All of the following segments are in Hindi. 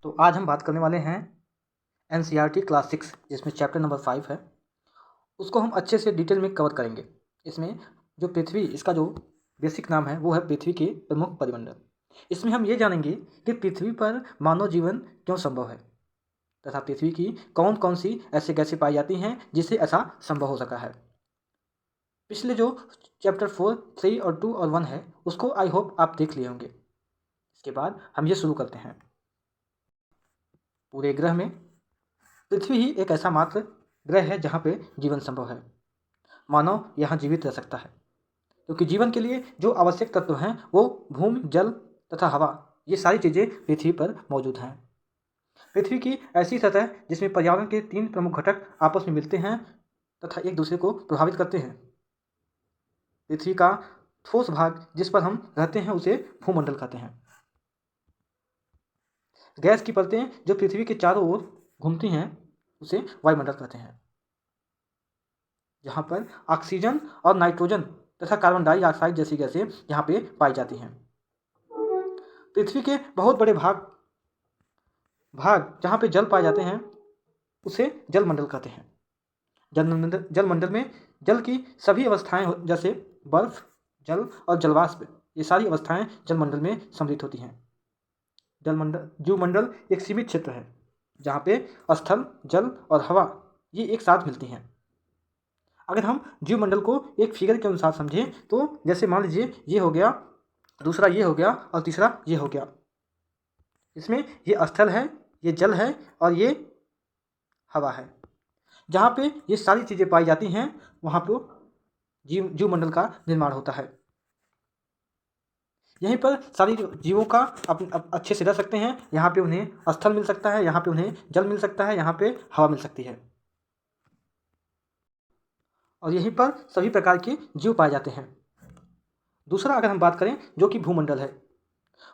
तो आज हम बात करने वाले हैं एनसीईआरटी क्लास 6 जिसमें चैप्टर नंबर 5 है। उसको हम अच्छे से डिटेल में कवर करेंगे। इसमें जो पृथ्वी, इसका जो बेसिक नाम है वो है पृथ्वी के प्रमुख परिमंडल। इसमें हम ये जानेंगे कि पृथ्वी पर मानव जीवन क्यों संभव है तथा पृथ्वी की कौन कौन सी ऐसी गैसें पाई जाती हैं जिससे ऐसा संभव हो सका है। पिछले जो चैप्टर 4, 3 और 2 और 1 है उसको आई होप आप देख लिए होंगे। इसके बाद हम ये शुरू करते हैं। पूरे ग्रह में पृथ्वी ही एक ऐसा मात्र ग्रह है जहाँ पे जीवन संभव है। मानव यहाँ जीवित रह सकता है क्योंकि जीवन के लिए जो आवश्यक तत्व हैं वो भूमि, जल तथा हवा, ये सारी चीज़ें पृथ्वी पर मौजूद हैं। पृथ्वी की ऐसी सतह जिसमें पर्यावरण के 3 प्रमुख घटक आपस में मिलते हैं तथा एक दूसरे को प्रभावित करते हैं। पृथ्वी का ठोस भाग जिस पर हम रहते हैं उसे भूमंडल कहते हैं। गैस की परतें जो पृथ्वी के चारों ओर घूमती हैं उसे वायुमंडल कहते हैं, जहाँ पर ऑक्सीजन और नाइट्रोजन तथा कार्बन डाइऑक्साइड जैसी गैसें यहाँ पे पाई जाती हैं। पृथ्वी के बहुत बड़े भाग भाग जहाँ पे जल पाए जाते हैं उसे जलमंडल कहते हैं। जलमंडल में जल की सभी अवस्थाएं जैसे बर्फ, जल और जलवाष्प, ये सारी अवस्थाएं जलमंडल में सम्मिलित होती हैं। जीवमंडल एक सीमित क्षेत्र है जहाँ पे स्थल, जल और हवा ये एक साथ मिलती हैं। अगर हम जीवमंडल को एक फिगर के अनुसार समझें तो जैसे मान लीजिए ये हो गया, दूसरा ये हो गया और तीसरा ये हो गया। इसमें ये स्थल है, ये जल है और ये हवा है। जहाँ पे ये सारी चीज़ें पाई जाती हैं वहाँ पे जीवमंडल का निर्माण होता है। यहीं पर सारी जीवों का अच्छे से रह सकते हैं। यहाँ पे उन्हें स्थल मिल सकता है, यहाँ पे उन्हें जल मिल सकता है, यहाँ पे हवा मिल सकती है और यहीं पर सभी प्रकार के जीव पाए जाते हैं। दूसरा अगर हम बात करें जो कि भूमंडल है,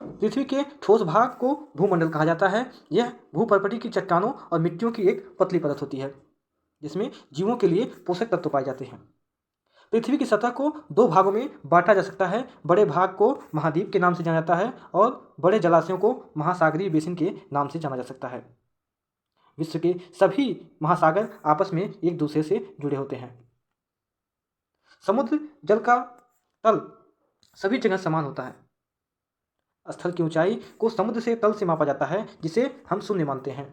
पृथ्वी के ठोस भाग को भूमंडल कहा जाता है। यह भूपर्पटी की चट्टानों और मिट्टियों की एक पतली परत होती है जिसमें जीवों के लिए पोषक तत्व पाए जाते हैं। पृथ्वी की सतह को 2 भागों में बांटा जा सकता है। बड़े भाग को महाद्वीप के नाम से जाना जाता है और बड़े जलाशयों को महासागरीय बेसिन के नाम से जाना जा सकता है। विश्व के सभी महासागर आपस में एक दूसरे से जुड़े होते हैं। समुद्र जल का तल सभी जगह समान होता है। स्थल की ऊंचाई को समुद्र से तल से मापा जाता है जिसे हम शून्य मानते हैं।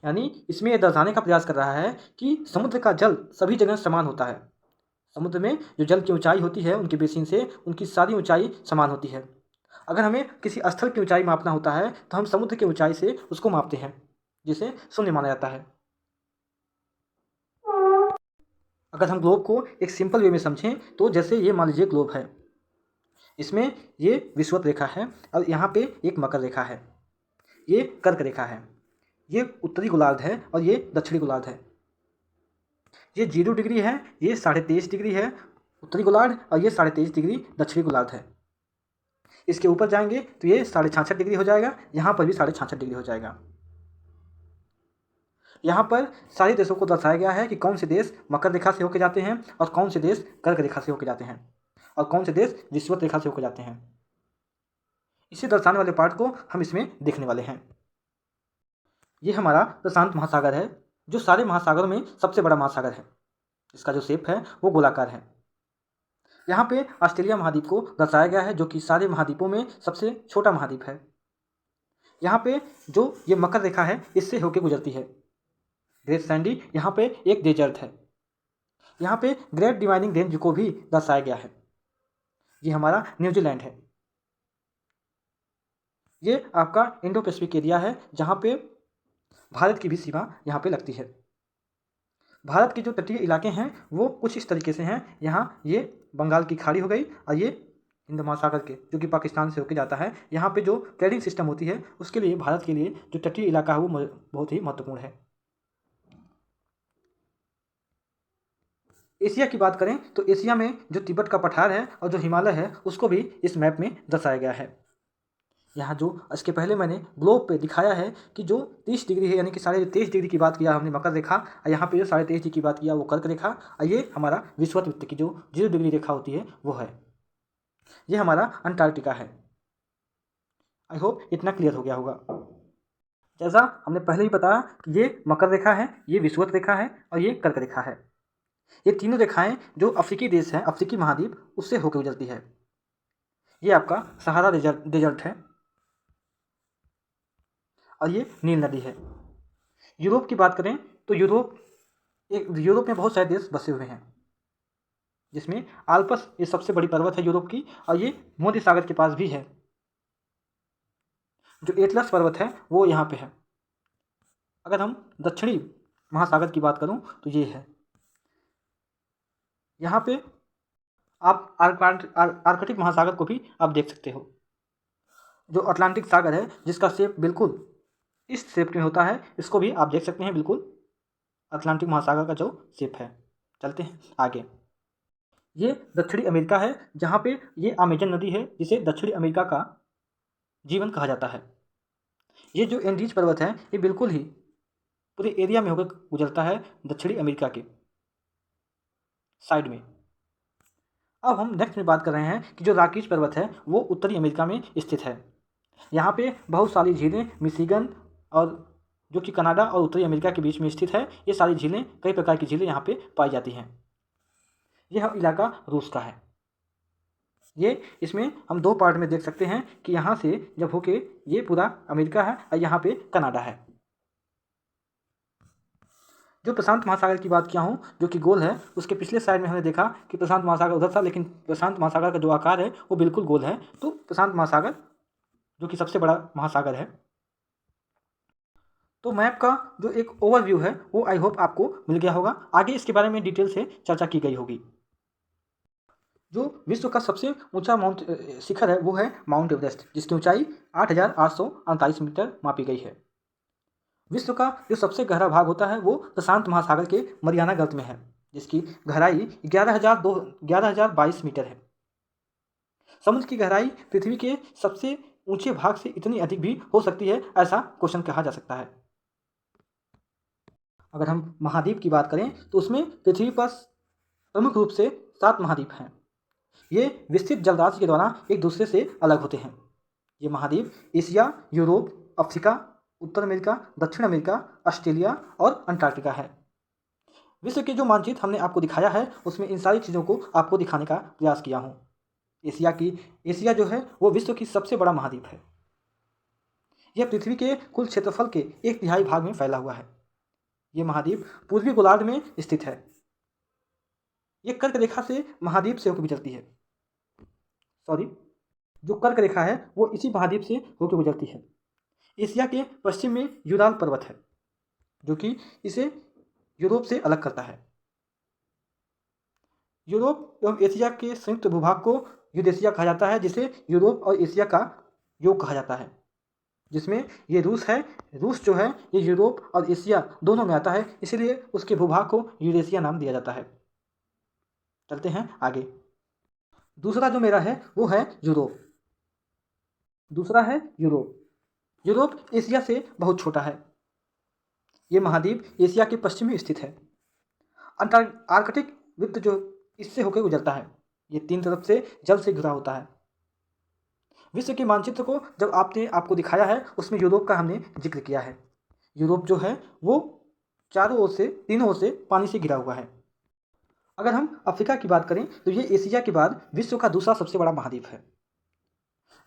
यानी इसमें यह दर्शाने का प्रयास कर रहा है कि समुद्र का जल सभी जगह समान होता है। समुद्र में जो जल की ऊंचाई होती है उनके बेसिन से उनकी सारी ऊंचाई समान होती है। अगर हमें किसी स्थल की ऊंचाई मापना होता है तो हम समुद्र की ऊंचाई से उसको मापते हैं जिसे शून्य माना जाता है। अगर हम ग्लोब को एक सिंपल वे में समझें तो जैसे ये मान लीजिए ग्लोब है, इसमें ये विषुवत रेखा है और यहाँ पे एक मकर रेखा है, ये कर्क रेखा है, ये उत्तरी गोलार्ध है और ये दक्षिणी गोलार्ध है। ये 0 डिग्री है, ये 23.5 डिग्री है उत्तरी गोलार्ध और ये 23.5 डिग्री दक्षिणी गोलार्ध है। इसके ऊपर जाएंगे तो ये 66.5 डिग्री हो जाएगा, यहाँ पर भी 66.5 डिग्री हो जाएगा। यहाँ पर सारे देशों को दर्शाया गया है कि कौन से देश मकर रेखा से होकर जाते हैं और कौन से देश कर्क रेखा से होकर जाते हैं और कौन से देश विषुवत रेखा से होकर जाते हैं। इसे दर्शाने वाले पार्ट को हम इसमें देखने वाले हैं। ये हमारा प्रशांत महासागर है जो सारे महासागरों में सबसे बड़ा महासागर है। इसका जो शेप है वो गोलाकार है। यहाँ पे ऑस्ट्रेलिया महाद्वीप को दर्शाया गया है जो कि सारे महाद्वीपों में सबसे छोटा महाद्वीप है। यहाँ पे जो ये मकर रेखा है इससे होकर गुजरती है। ग्रेट सैंडी यहाँ पे एक डेजर्ट है। यहाँ पे ग्रेट डिवाइनिंग रेंज को भी दर्शाया गया है। ये हमारा न्यूजीलैंड है। ये आपका इंडो पैसिफिक एरिया है जहाँ पे भारत की भी सीमा यहाँ पे लगती है। भारत के जो तटीय इलाके हैं वो कुछ इस तरीके से हैं। यहाँ ये बंगाल की खाड़ी हो गई और ये हिंद महासागर के जो कि पाकिस्तान से होकर जाता है। यहाँ पे जो ट्रेडिंग सिस्टम होती है उसके लिए भारत के लिए जो तटीय इलाका है वो बहुत ही महत्वपूर्ण है। एशिया की बात करें तो एशिया में जो तिब्बत का पठार है और जो हिमालय है उसको भी इस मैप में दर्शाया गया है। यहाँ जो इसके पहले मैंने ग्लोब पे दिखाया है कि जो 30 डिग्री है यानी कि 23.5 डिग्री की बात किया हमने मकर रेखा, और यहाँ पे जो 23.5 डिग्री की बात किया वो कर्क रेखा, और ये हमारा विषुवत वृत्त की जो 0 डिग्री रेखा होती है वो है। ये हमारा अंटार्कटिका है। आई होप इतना क्लियर हो गया होगा। जैसा हमने पहले ही बताया कि ये मकर रेखा है, ये विषुवत रेखा है और ये कर्क रेखा है। ये तीनों रेखाएं जो अफ्रीकी देश हैं, अफ्रीकी महाद्वीप, उससे होकर गुजरती है। ये आपका सहारा डेजर्ट है और ये नील नदी है। यूरोप की बात करें तो यूरोप में बहुत सारे देश बसे हुए हैं, जिसमें आल्प्स ये सबसे बड़ी पर्वत है यूरोप की, और ये भूमध्य सागर के पास भी है। जो एटलस पर्वत है वो यहाँ पे है। अगर हम दक्षिणी महासागर की बात करूँ तो ये है। यहाँ पे आप आर्कटिक महासागर को भी आप देख सकते हो। जो अटलांटिक सागर है, जिसका शेप बिल्कुल इस शेप में होता है, इसको भी आप देख सकते हैं, बिल्कुल अटलांटिक महासागर का जो शेप है। चलते हैं आगे। ये दक्षिणी अमेरिका है, जहाँ पे ये अमेजन नदी है, जिसे दक्षिणी अमेरिका का जीवन कहा जाता है। ये जो एंडीज पर्वत है, ये बिल्कुल ही पूरे एरिया में होकर गुजरता है दक्षिणी अमेरिका के साइड में। अब हम नेक्स्ट में बात कर रहे हैं कि जो रॉकीज पर्वत है वो उत्तरी अमेरिका में स्थित है। यहाँ पे बहुत सारी झीलें, मिशिगन और जो कि कनाडा और उत्तरी अमेरिका के बीच में स्थित है, ये सारी झीलें, कई प्रकार की झीलें यहाँ पे पाई जाती हैं। यह इलाका रूस का है। ये इसमें हम दो पार्ट में देख सकते हैं कि यहाँ से जब होके ये पूरा अमेरिका है और यहाँ पे कनाडा है। जो प्रशांत महासागर की बात किया हूँ, जो कि गोल है, उसके पिछले साइड में हमने देखा कि प्रशांत महासागर उधर था, लेकिन प्रशांत महासागर का जो आकार है वो बिल्कुल गोल है। तो प्रशांत महासागर जो कि सबसे बड़ा महासागर है। तो मैप का जो एक ओवरव्यू है वो आई होप आपको मिल गया होगा। आगे इसके बारे में डिटेल से चर्चा की गई होगी। जो विश्व का सबसे ऊंचा शिखर है वो है माउंट एवरेस्ट, जिसकी ऊंचाई 8,848 मीटर मापी गई है। विश्व का जो सबसे गहरा भाग होता है वो प्रशांत महासागर के मरियाना गल्फ में है, जिसकी गहराई 11,022 मीटर है। समुद्र की गहराई पृथ्वी के सबसे ऊंचे भाग से इतनी अधिक भी हो सकती है, ऐसा क्वेश्चन कहा जा सकता है। अगर हम महाद्वीप की बात करें तो उसमें पृथ्वी पर प्रमुख रूप से 7 महाद्वीप हैं। ये विस्तृत जलराशि के द्वारा एक दूसरे से अलग होते हैं। ये महाद्वीप एशिया, यूरोप, अफ्रीका, उत्तर अमेरिका, दक्षिण अमेरिका, ऑस्ट्रेलिया और अंटार्कटिका है। विश्व के जो मानचित्र हमने आपको दिखाया है उसमें इन सारी चीज़ों को आपको दिखाने का प्रयास किया हूँ। एशिया जो है वो विश्व की सबसे बड़ा महाद्वीप है। यह पृथ्वी के कुल क्षेत्रफल के 1/3 भाग में फैला हुआ है। ये महाद्वीप पूर्वी गोलार्ध में स्थित है। ये कर्क रेखा से महाद्वीप से होकर गुजरती है। जो कर्क रेखा है वो इसी महाद्वीप से होकर गुजरती है। एशिया के पश्चिम में यूराल पर्वत है, जो कि इसे यूरोप से अलग करता है। यूरोप एवं एशिया के संयुक्त भूभाग को यूरेशिया कहा जाता है, जिसे यूरोप और एशिया का योग कहा जाता है। जिसमें ये रूस है। रूस जो है ये यूरोप और एशिया दोनों में आता है, इसलिए उसके भूभाग को यूरेशिया नाम दिया जाता है। चलते हैं आगे। दूसरा जो मेरा है वो है यूरोप। दूसरा है यूरोप। यूरोप एशिया से बहुत छोटा है। ये महाद्वीप एशिया के पश्चिम में स्थित है। आर्कटिक वृत्त जो इससे होकर गुजरता है, ये 3 तरफ से जल से घिरा होता है। विश्व के मानचित्र को जब आपको दिखाया है उसमें यूरोप का हमने जिक्र किया है। यूरोप जो है वो तीनों ओर से पानी से घिरा हुआ है। अगर हम अफ्रीका की बात करें तो ये एशिया के बाद विश्व का दूसरा सबसे बड़ा महाद्वीप है।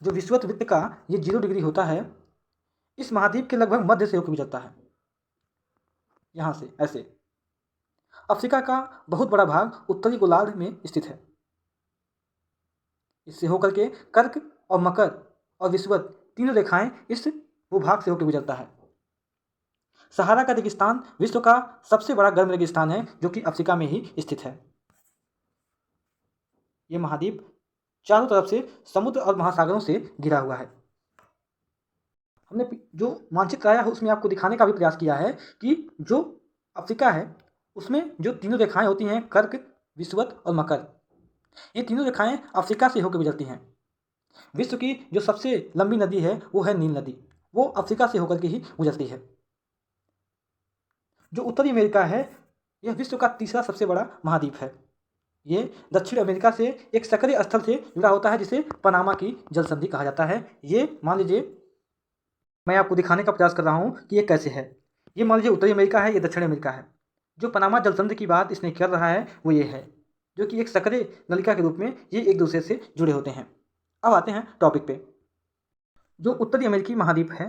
जो विषुवत वृत्त का ये 0 डिग्री होता है, इस महाद्वीप के लगभग मध्य से होकर गुजरता है, यहाँ से ऐसे। अफ्रीका का बहुत बड़ा भाग उत्तरी गोलार्ध में स्थित है। इससे होकर के कर्क और मकर और विषुवत तीनों रेखाएं इस भूभाग से होकर गुजरता है। सहारा का रेगिस्तान विश्व का सबसे बड़ा गर्म रेगिस्तान है, जो कि अफ्रीका में ही स्थित है। यह महाद्वीप चारों तरफ से समुद्र और महासागरों से घिरा हुआ है। हमने जो मानचित्र आया है उसमें आपको दिखाने का भी प्रयास किया है कि जो अफ्रीका है उसमें जो तीनों रेखाएं होती हैं, कर्क, विषुवत और मकर, ये तीनों रेखाएं अफ्रीका से होकर गुजरती हैं। विश्व की जो सबसे लंबी नदी है वो है नील नदी, वो अफ्रीका से होकर के ही गुजरती है। जो उत्तरी अमेरिका है यह विश्व का तीसरा सबसे बड़ा महाद्वीप है। ये दक्षिण अमेरिका से एक सक्रिय स्थल से जुड़ा होता है जिसे पनामा की जल संधि कहा जाता है। ये मान लीजिए मैं आपको दिखाने का प्रयास कर रहा हूँ कि ये कैसे है। ये मान लीजिए उत्तरी अमेरिका है, ये दक्षिण अमेरिका है। जो पनामा जल संधि की बात इसने कर रहा है वो ये है, जो कि एक सक्रिय नलिका के रूप में ये एक दूसरे से जुड़े होते हैं। अब आते हैं टॉपिक पे। जो उत्तरी अमेरिकी महाद्वीप है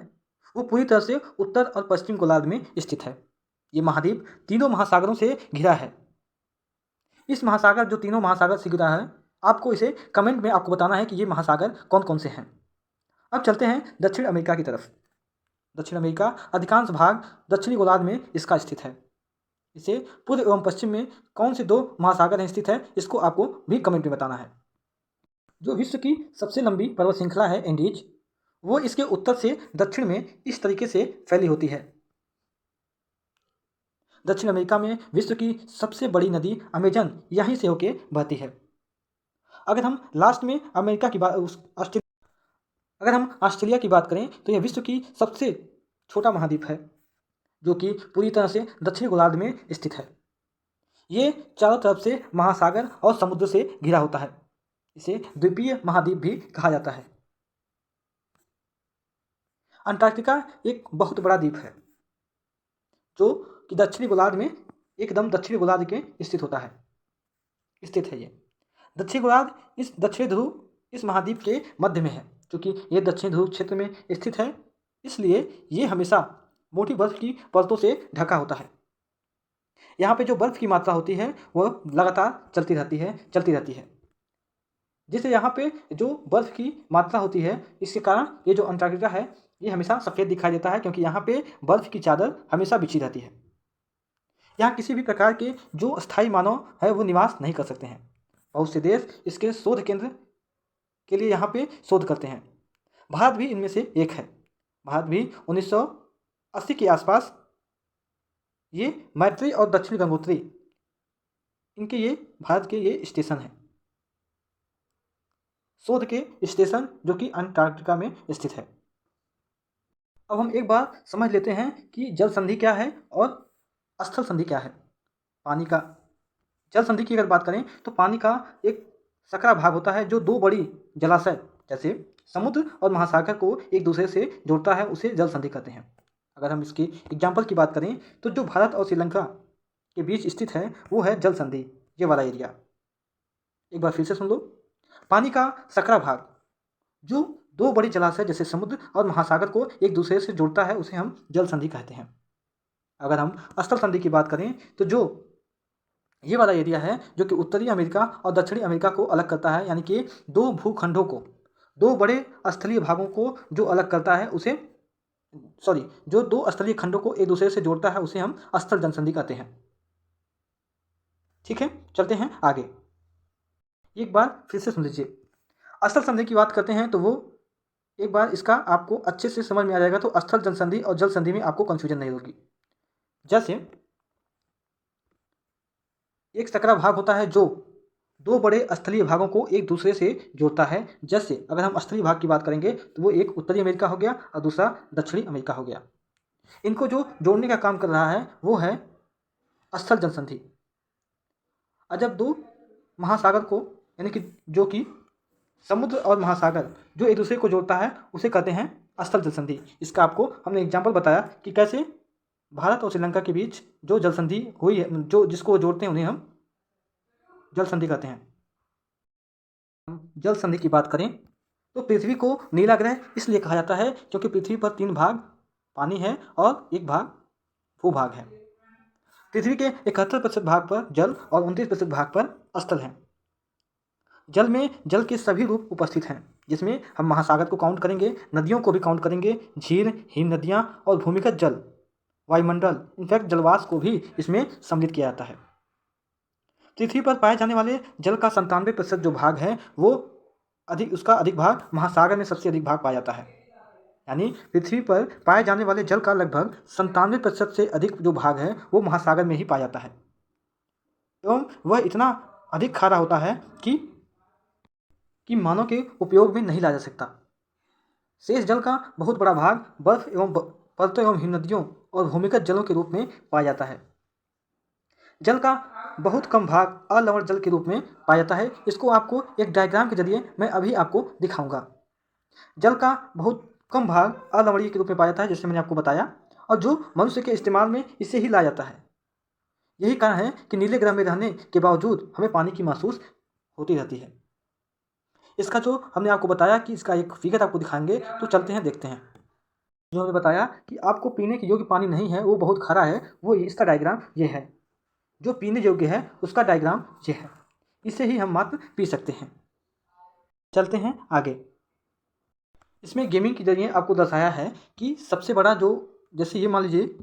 वो पूरी तरह से उत्तर और पश्चिम गोलार्ध में स्थित है। ये महाद्वीप तीनों महासागरों से घिरा है। इस महासागर जो तीनों महासागर से घिरा है, आपको इसे कमेंट में आपको बताना है कि ये महासागर कौन कौन से हैं। अब चलते हैं दक्षिण अमेरिका की तरफ। दक्षिण अमेरिका अधिकांश भाग दक्षिणी गोलार्ध में इसका स्थित है। इसे पूर्व एवं पश्चिम में कौन से दो महासागर हैं स्थित है, इसको आपको भी कमेंट में बताना है। जो विश्व की सबसे लंबी पर्वत श्रृंखला है एंडीज, वो इसके उत्तर से दक्षिण में इस तरीके से फैली होती है। दक्षिण अमेरिका में विश्व की सबसे बड़ी नदी अमेजन यहीं से होके बहती है। अगर हम लास्ट में अमेरिका की बात अगर हम ऑस्ट्रेलिया की बात करें तो यह विश्व की सबसे छोटा महाद्वीप है, जो कि पूरी तरह से दक्षिण गोलार्ध में स्थित है। ये चारों तरफ से महासागर और समुद्र से घिरा होता है। इसे द्वीपीय महाद्वीप भी कहा जाता है। अंटार्कटिका एक बहुत बड़ा द्वीप है जो कि दक्षिणी गोलार्ध में एकदम दक्षिणी गोलार्ध के स्थित है। ये दक्षिणी गोलार्ध इस दक्षिणी ध्रुव इस महाद्वीप के मध्य में है, क्योंकि ये दक्षिणी ध्रुव क्षेत्र में स्थित है, इसलिए ये हमेशा मोटी बर्फ की परतों से ढका होता है। यहाँ पे जो बर्फ की मात्रा होती है वह लगातार चलती रहती है, जिससे यहाँ पे जो बर्फ की मात्रा होती है इसके कारण ये जो अंटार्कटिका है ये हमेशा सफ़ेद दिखाई देता है, क्योंकि यहाँ पे बर्फ की चादर हमेशा बिछी रहती है। यहाँ किसी भी प्रकार के जो स्थायी मानव है वो निवास नहीं कर सकते हैं। बहुत से देश इसके शोध केंद्र के लिए यहाँ पे शोध करते हैं। भारत भी इनमें से एक है। भारत भी 1980 के आसपास ये मैत्री और दक्षिण गंगोत्री इनके ये भारत के ये स्टेशन हैं, शोध के स्टेशन जो कि अंटार्कटिका में स्थित है। अब हम एक बार समझ लेते हैं कि जल संधि क्या है और स्थल संधि क्या है। पानी का जल संधि की अगर बात करें तो पानी का एक सकरा भाग होता है जो दो बड़ी जलाशय जैसे समुद्र और महासागर को एक दूसरे से जोड़ता है, उसे जल संधि कहते हैं। अगर हम इसकी एग्जाम्पल की बात करें तो जो भारत और श्रीलंका के बीच स्थित है वो है जल संधि, ये वाला एरिया। एक बार फिर से सुन लो। पानी का सकरा भाग जो दो बड़ी जलाशय जैसे समुद्र और महासागर को एक दूसरे से जोड़ता है उसे हम जल संधि कहते हैं। अगर हम स्थल संधि की बात करें तो जो ये वाला एरिया है जो कि उत्तरी अमेरिका और दक्षिणी अमेरिका को अलग करता है, यानी कि दो भूखंडों को, दो बड़े स्थलीय भागों को जो अलग करता है उसे जो दो स्थलीय खंडों को एक दूसरे से जोड़ता है उसे हम स्थल जनसंधि कहते हैं। ठीक है, चलते हैं आगे। एक बार फिर से सुन लीजिए। स्थल संधि की बात करते हैं तो वो एक बार इसका आपको अच्छे से समझ में आ जाएगा, तो स्थल जनसंधि और जल संधि में आपको कंफ्यूजन नहीं होगी। जैसे एक सकरा भाग होता है जो दो बड़े स्थलीय भागों को एक दूसरे से जोड़ता है। जैसे अगर हम स्थलीय भाग की बात करेंगे तो वो एक उत्तरी अमेरिका हो गया और दूसरा दक्षिणी अमेरिका हो गया। इनको जो जोड़ने का काम कर रहा है वो है स्थल जनसंधि। और जब दो महासागर को यानी कि जो कि समुद्र और महासागर जो एक दूसरे को जोड़ता है उसे कहते हैं स्थल जलसंधि। इसका आपको हमने एग्जाम्पल बताया कि कैसे भारत और श्रीलंका के बीच जो जल संधि हुई है, जो जिसको जोड़ते हैं उन्हें हम जल संधि कहते हैं। हम जल संधि की बात करें तो पृथ्वी को नीला ग्रह इसलिए कहा जाता है क्योंकि पृथ्वी पर 3 भाग पानी है और 1 भाग भूभाग है। पृथ्वी के 71% भाग पर जल और 29% भाग पर स्थल है। जल में जल के सभी रूप उपस्थित हैं, जिसमें हम महासागर को काउंट करेंगे, नदियों को भी काउंट करेंगे, झील, हिम नदियाँ और भूमिगत जल, वायुमंडल, इनफैक्ट जलवाष्प को भी इसमें सम्मिलित किया जाता है। पृथ्वी पर पाए जाने वाले जल का 97% जो भाग है वो उसका अधिक भाग महासागर में सबसे अधिक भाग पाया जाता है। यानी पृथ्वी पर पाए जाने वाले जल का लगभग 97% से अधिक जो भाग है वो महासागर में ही पाया जाता है, एवं वह इतना अधिक खारा होता है कि मानव के उपयोग में नहीं लाया जा सकता। शेष जल का बहुत बड़ा भाग बर्फ एवं पर्वतों एवं हिम नदियों और भूमिगत जलों के रूप में पाया जाता है। जल का बहुत कम भाग अलवण जल के रूप में पाया जाता है। इसको आपको एक डायग्राम के जरिए मैं अभी आपको दिखाऊंगा। जल का बहुत कम भाग अलवणीय के रूप में पाया जाता है, जैसे मैंने आपको बताया, और जो मनुष्य के इस्तेमाल में इसे ही लाया जाता है। यही कारण है कि नीले ग्रह में रहने के बावजूद हमें पानी की महसूस होती रहती है। इसका जो हमने आपको बताया कि इसका एक फिगर आपको दिखाएंगे, तो चलते हैं देखते हैं। जो हमने बताया कि आपको पीने के योग्य पानी नहीं है, वो बहुत खारा है, वो इसका डायग्राम ये है। जो पीने योग्य है उसका डायग्राम ये है। इसे ही हम मात्र पी सकते हैं। चलते हैं आगे। इसमें गेमिंग के जरिए आपको दर्शाया है कि सबसे बड़ा जो, जैसे ये मान लीजिए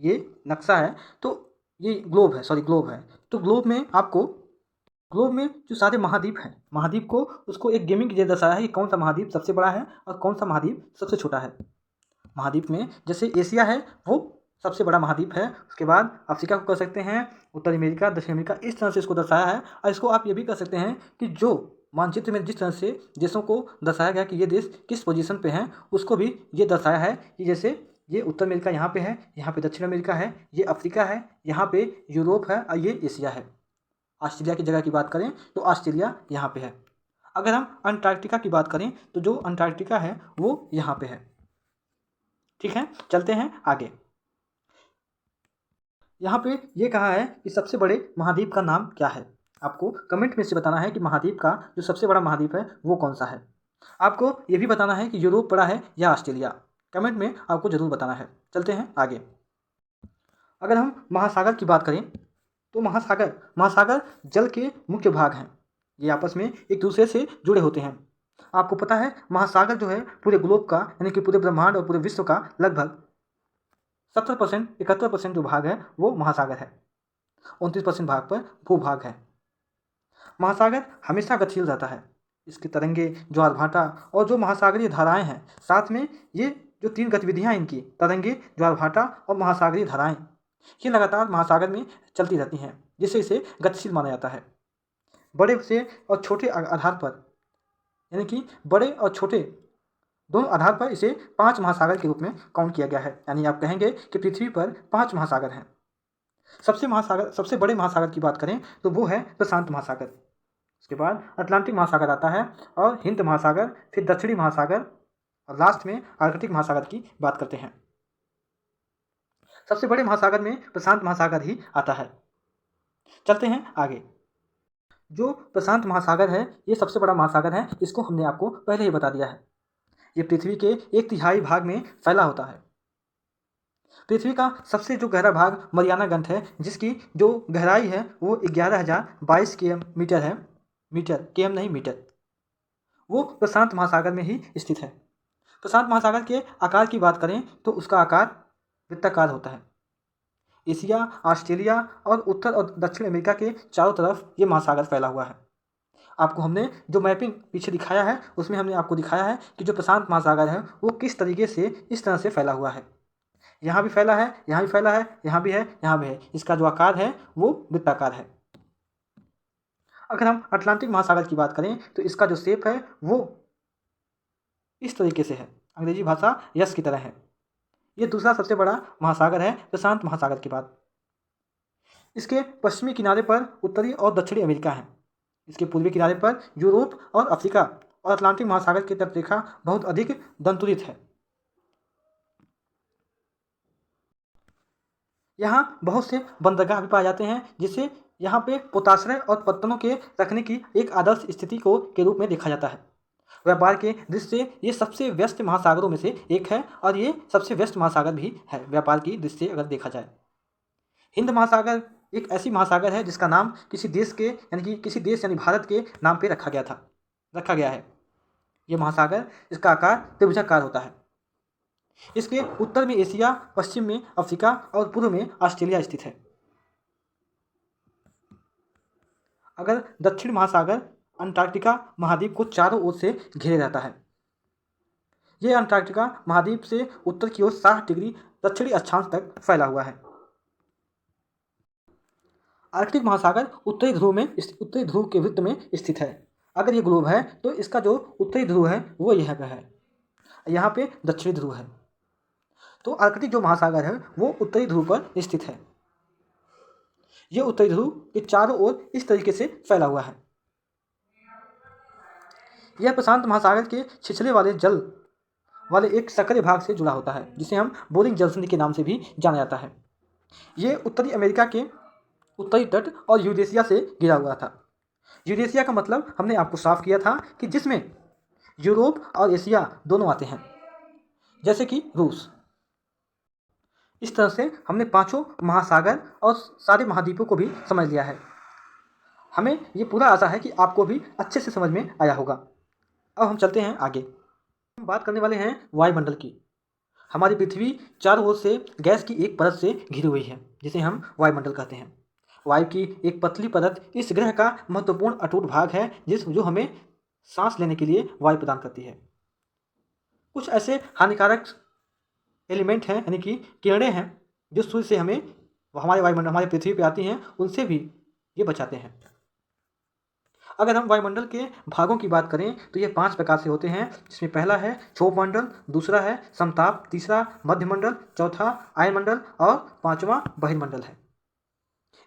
ये नक्शा है, तो ये ग्लोब है, सॉरी ग्लोब है। तो ग्लोब में जो सारे महाद्वीप हैं, महाद्वीप को उसको एक गेमिंग के जरिए दर्शाया है कि कौन सा महाद्वीप सबसे बड़ा है और कौन सा महाद्वीप सबसे छोटा है। महाद्वीप में जैसे एशिया है वो सबसे बड़ा महाद्वीप है, उसके बाद अफ्रीका को कर सकते हैं, उत्तर अमेरिका, दक्षिण अमेरिका, इस तरह से इसको दर्शाया है। और इसको आप ये भी कर सकते हैं कि जो मानचित्र में जिस तरह से देशों को दर्शाया गया कि ये देश किस पोजीशन पे हैं, उसको भी ये दर्शाया है कि जैसे ये उत्तर अमेरिका यहाँ पे है, यहाँ पे दक्षिण अमेरिका है, ये अफ्रीका है, यहाँ पे यूरोप है और ये एशिया है। ऑस्ट्रेलिया की जगह की बात करें तो ऑस्ट्रेलिया यहाँ पे है। अगर हम अंटार्कटिका की बात करें तो जो अंटार्कटिका है वो यहाँ पे है। ठीक है, चलते हैं आगे। यहाँ पे ये कहा है कि सबसे बड़े महाद्वीप का नाम क्या है। आपको कमेंट में से बताना है कि महाद्वीप का जो सबसे बड़ा महाद्वीप है वो कौन सा है। आपको ये भी बताना है कि यूरोप बड़ा है या ऑस्ट्रेलिया, कमेंट में आपको जरूर बताना है। चलते हैं आगे। अगर हम महासागर की बात करें तो महासागर जल के मुख्य भाग हैं। ये आपस में एक दूसरे से जुड़े होते हैं। आपको पता है महासागर जो है पूरे ग्लोब का, यानी कि पूरे ब्रह्मांड और पूरे विश्व का लगभग 70%, 71% जो भाग है वो महासागर है। 29% भाग पर भूभाग है। महासागर हमेशा गतिशील रहता है। इसकी तरंगे, ज्वार भाटा और जो महासागरीय धाराएं हैं, साथ में ये जो तीन गतिविधियां इनकी, तरंगे, ज्वार भाटा और महासागरीय धाराएं, ये लगातार महासागर में चलती रहती हैं, जिससे इसे गतिशील माना जाता है। बड़े से और छोटे आधार पर, यानी कि बड़े और छोटे दोनों आधार पर इसे 5 महासागर के रूप में काउंट किया गया है। यानी आप कहेंगे कि पृथ्वी पर 5 महासागर हैं। सबसे बड़े महासागर की बात करें तो वो है प्रशांत महासागर। उसके बाद अटलांटिक महासागर आता है और हिंद महासागर, फिर दक्षिणी महासागर और लास्ट में आर्कटिक महासागर की बात करते हैं। सबसे बड़े महासागर में प्रशांत महासागर ही आता है। चलते हैं आगे। जो प्रशांत महासागर है ये सबसे बड़ा महासागर है, इसको हमने आपको पहले ही बता दिया है। ये पृथ्वी के 1/3 भाग में फैला होता है। पृथ्वी का सबसे जो गहरा भाग मरियाना गंठ है, जिसकी जो गहराई है वो 11,022 मीटर है। मीटर, केएम नहीं, मीटर। वो प्रशांत महासागर में ही स्थित है। प्रशांत महासागर के आकार की बात करें तो उसका आकार वृत्ताकार होता है। एशिया, ऑस्ट्रेलिया और उत्तर और दक्षिण अमेरिका के चारों तरफ ये महासागर फैला हुआ है। आपको हमने जो मैपिंग पीछे दिखाया है उसमें हमने आपको दिखाया है कि जो प्रशांत महासागर है वो किस तरीके से इस तरह से फैला हुआ है। यहाँ भी फैला है, यहाँ भी फैला है, यहाँ भी है, यहाँ भी है। इसका जो आकार है वो वृत्ताकार है। अगर हम अटलांटिक महासागर की बात करें तो इसका जो शेप है वो इस तरीके से है, अंग्रेजी भाषा यस की तरह है। ये दूसरा सबसे बड़ा महासागर है प्रशांत महासागर के बाद। इसके पश्चिमी किनारे पर उत्तरी और दक्षिणी अमेरिका है। इसके पूर्वी किनारे पर यूरोप और अफ्रीका और अटलांटिक महासागर की तटरेखा बहुत अधिक दंतुरित है। यहाँ बहुत से बंदरगाह भी पाए जाते हैं, जिससे यहाँ पे पोताश्रय और पत्तनों के रखने की एक आदर्श स्थिति को के रूप में देखा जाता है। व्यापार के दृष्टि से ये सबसे व्यस्त महासागरों में से एक है और ये सबसे व्यस्त महासागर भी है व्यापार की दृष्टि से अगर देखा जाए। हिंद महासागर एक ऐसी महासागर है जिसका नाम किसी देश के, यानी कि किसी देश यानी भारत के नाम पे रखा गया है। ये महासागर, इसका आकार त्रिभुजाकार होता है। इसके उत्तर में एशिया, पश्चिम में अफ्रीका और पूर्व में ऑस्ट्रेलिया स्थित है। अगर दक्षिण महासागर अंटार्कटिका महाद्वीप को चारों ओर से घेरे रहता है। यह अंटार्कटिका महाद्वीप से उत्तर की ओर 60 डिग्री दक्षिणी अक्षांश तक फैला हुआ है। आर्कटिक महासागर उत्तरी ध्रुव के वृत्त में स्थित है। अगर ये ग्लोब है तो इसका जो उत्तरी ध्रुव है वो यह पे है, यहाँ पे दक्षिणी ध्रुव है। तो आर्कटिक जो महासागर है वो उत्तरी ध्रुव पर स्थित है। ये उत्तरी ध्रुव के चारों ओर इस तरीके से फैला हुआ है। यह प्रशांत महासागर के छिछले वाले जल वाले एक सक्रिय भाग से जुड़ा होता है, जिसे हम बोरिंग जल संधि के नाम से भी जाना जाता है। ये उत्तरी अमेरिका के उत्तरी तट और यूरेशिया से घिरा हुआ था। यूरेशिया का मतलब हमने आपको साफ किया था कि जिसमें यूरोप और एशिया दोनों आते हैं, जैसे कि रूस। इस तरह से हमने पांचों महासागर और सारे महाद्वीपों को भी समझ लिया है। हमें ये पूरा आशा है कि आपको भी अच्छे से समझ में आया होगा। अब हम चलते हैं आगे। हम बात करने वाले हैं वायुमंडल की। हमारी पृथ्वी चारों ओर से गैस की एक परत से घिरी हुई है, जिसे हम वायुमंडल कहते हैं। वायु की एक पतली परत इस ग्रह का महत्वपूर्ण अटूट भाग है, जो हमें सांस लेने के लिए वायु प्रदान करती है। कुछ ऐसे हानिकारक एलिमेंट हैं, यानी कि किरणें हैं, जो सूर्य से हमारे वायुमंडल हमारे पृथ्वी पे आती हैं, उनसे भी ये बचाते हैं। अगर हम वायुमंडल के भागों की बात करें तो ये 5 प्रकार से होते हैं, जिसमें पहला है क्षोभमंडल, दूसरा है समताप, तीसरा मध्यमंडल, चौथा आयनमंडल और पांचवा बहिर्मंडल है।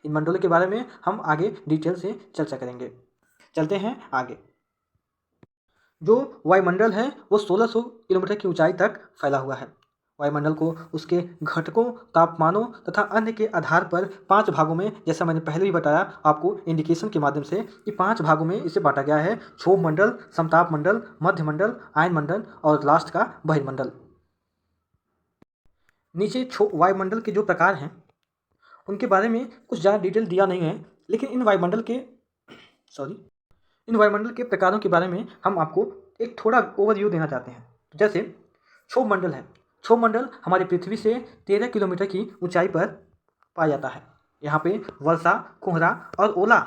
इन मंडलों के बारे में हम आगे डिटेल से चर्चा करेंगे। चलते हैं आगे। जो वायुमंडल है वो 1600 किलोमीटर की ऊंचाई तक फैला हुआ है। वायुमंडल को उसके घटकों, तापमानों तथा अन्य के आधार पर 5 भागों में, जैसा मैंने पहले भी बताया आपको इंडिकेशन के माध्यम से, कि 5 भागों में इसे बांटा गया है। क्षोभ मंडल, समताप मंडल, मध्यमंडल, आयन मंडल और लास्ट का बहिर्मंडल। नीचे वायुमंडल के जो प्रकार हैं उनके बारे में कुछ ज़्यादा डिटेल दिया नहीं है, लेकिन इन वायुमंडल के प्रकारों के बारे में हम आपको एक थोड़ा ओवरव्यू देना चाहते हैं। जैसे क्षोभ मंडल है। क्षोभ मंडल हमारी पृथ्वी से 13 किलोमीटर की ऊंचाई पर पाया जाता है। यहाँ पे वर्षा, कोहरा और ओला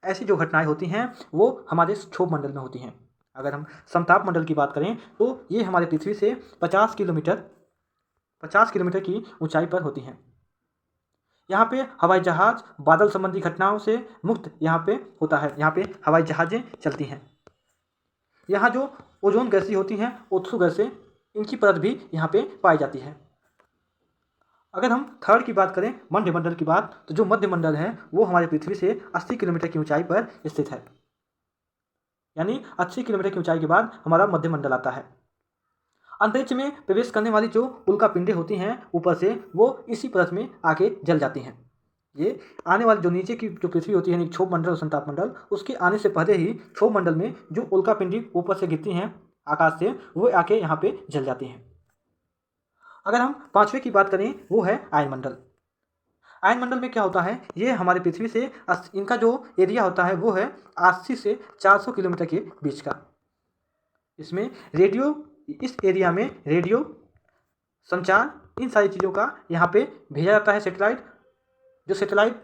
ऐसी जो घटनाएं होती हैं वो हमारे क्षोभ मंडल में होती हैं। अगर हम समताप मंडल की बात करें तो ये हमारे पृथ्वी से 50 किलोमीटर की ऊंचाई पर होती हैं। यहाँ पे हवाई जहाज बादल संबंधी घटनाओं से मुक्त यहाँ पे होता है। यहाँ पे हवाई जहाजें चलती हैं। यहाँ जो ओजोन गैसें होती हैं, ओत्सु गैसें, इनकी परत भी यहाँ पे पाई जाती है। अगर हम थर्ड की बात करें, मध्यमंडल की बात, तो जो मध्यमंडल है वो हमारे पृथ्वी से 80 किलोमीटर की ऊंचाई पर स्थित है। यानी 80 किलोमीटर की ऊंचाई के बाद हमारा मध्यमंडल आता है। अंतरिक्ष में प्रवेश करने वाली जो उल्कापिंडें होती हैं ऊपर से, वो इसी परत में आके जल जाती हैं। ये आने वाली जो नीचे की जो पृथ्वी होती है, यानी क्षोभ मंडल और संताप मंडल, उसके आने से पहले ही क्षोभ मंडल में जो उल्कापिंडी ऊपर से गिरती हैं आकाश से, वो आके यहाँ पे जल जाती हैं। अगर हम पांचवें की बात करें, वो है आयनमंडल। आयनमंडल में क्या होता है, ये हमारी पृथ्वी से इनका जो एरिया होता है वो है 80 से 400 किलोमीटर के बीच का। इस एरिया में रेडियो, संचार, इन सारी चीज़ों का यहाँ पे भेजा जाता है। सैटेलाइट, जो सैटेलाइट